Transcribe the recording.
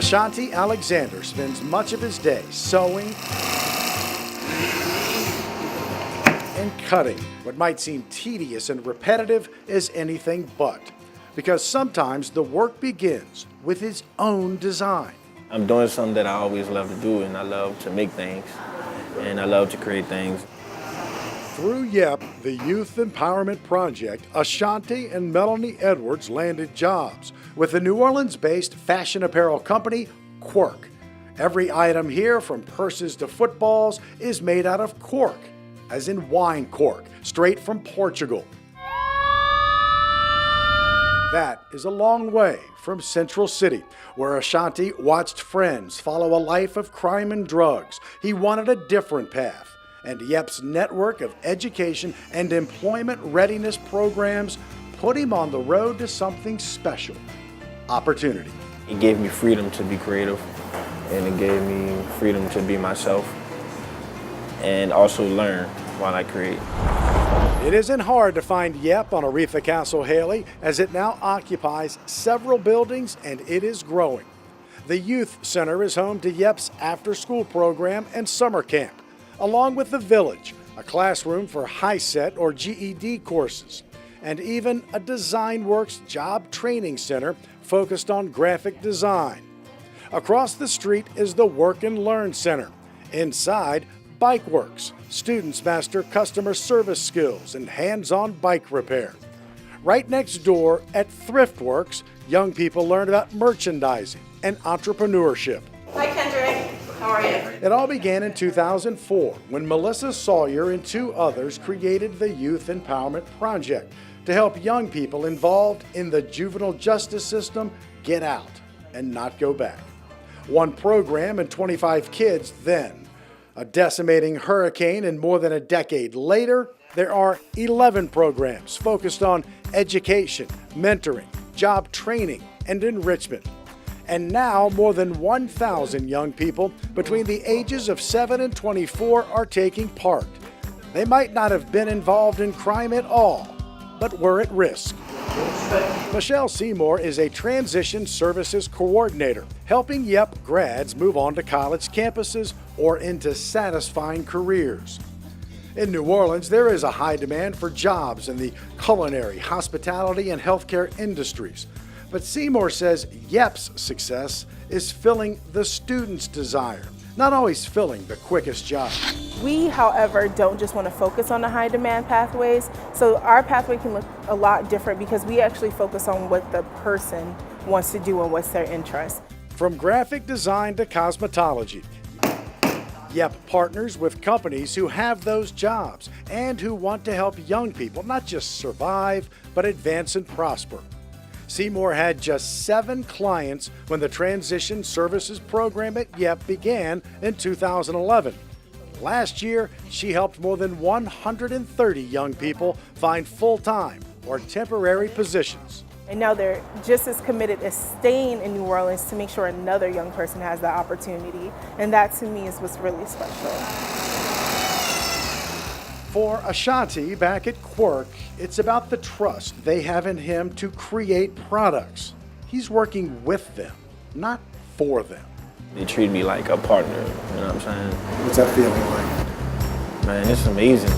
Ashanti Alexander spends much of his day sewing and cutting. What might seem tedious and repetitive is anything but, because sometimes the work begins with his own design. I'm doing something that I always love to do, and I love to make things, and I love to create things. Through YEP, the Youth Empowerment Project, Ashanti and Melanie Edwards landed jobs with the New Orleans-based fashion apparel company, Quirk. Every item here, from purses to footballs, is made out of cork, as in wine cork, straight from Portugal. That is a long way from Central City, where Ashanti watched friends follow a life of crime and drugs. He wanted a different path, and YEP's network of education and employment readiness programs put him on the road to something special: opportunity. It gave me freedom to be creative, and it gave me freedom to be myself, and also learn while I create. It isn't hard to find YEP on Aretha Castle Haley, as it now occupies several buildings and it is growing. The Youth Center is home to YEP's after-school program and summer camp, along with the Village, a classroom for high-set or GED courses, and even a Design Works job training center focused on graphic design. Across the street is the Work and Learn Center. Inside, Bike Works. Students master customer service skills and hands-on bike repair. Right next door at Thrift Works, young people learn about merchandising and entrepreneurship. Hi, Kendrick. How are you? It all began in 2004 when Melissa Sawyer and two others created the Youth Empowerment Project to help young people involved in the juvenile justice system get out and not go back. One program and 25 kids then. A decimating hurricane and more than a decade later, there are 11 programs focused on education, mentoring, job training, and enrichment. And now more than 1,000 young people between the ages of 7 and 24 are taking part. They might not have been involved in crime at all, but were at risk. Michelle Seymour is a transition services coordinator, helping YEP grads move on to college campuses or into satisfying careers. In New Orleans, there is a high demand for jobs in the culinary, hospitality, and healthcare industries. But Seymour says YEP's success is filling the students' desire, not always filling the quickest job. We, however, don't just want to focus on the high demand pathways. So our pathway can look a lot different because we actually focus on what the person wants to do and what's their interest. From graphic design to cosmetology, YEP partners with companies who have those jobs and who want to help young people not just survive, but advance and prosper. Seymour had just 7 clients when the Transition Services Program at YEP began in 2011. Last year, she helped more than 130 young people find full-time or temporary positions. And now they're just as committed as staying in New Orleans to make sure another young person has that opportunity. And that, to me, is what's really special. For Ashanti back at Quirk, it's about the trust they have in him to create products. He's working with them, not for them. They treat me like a partner, you know what I'm saying? What's that feeling like? Man, it's amazing.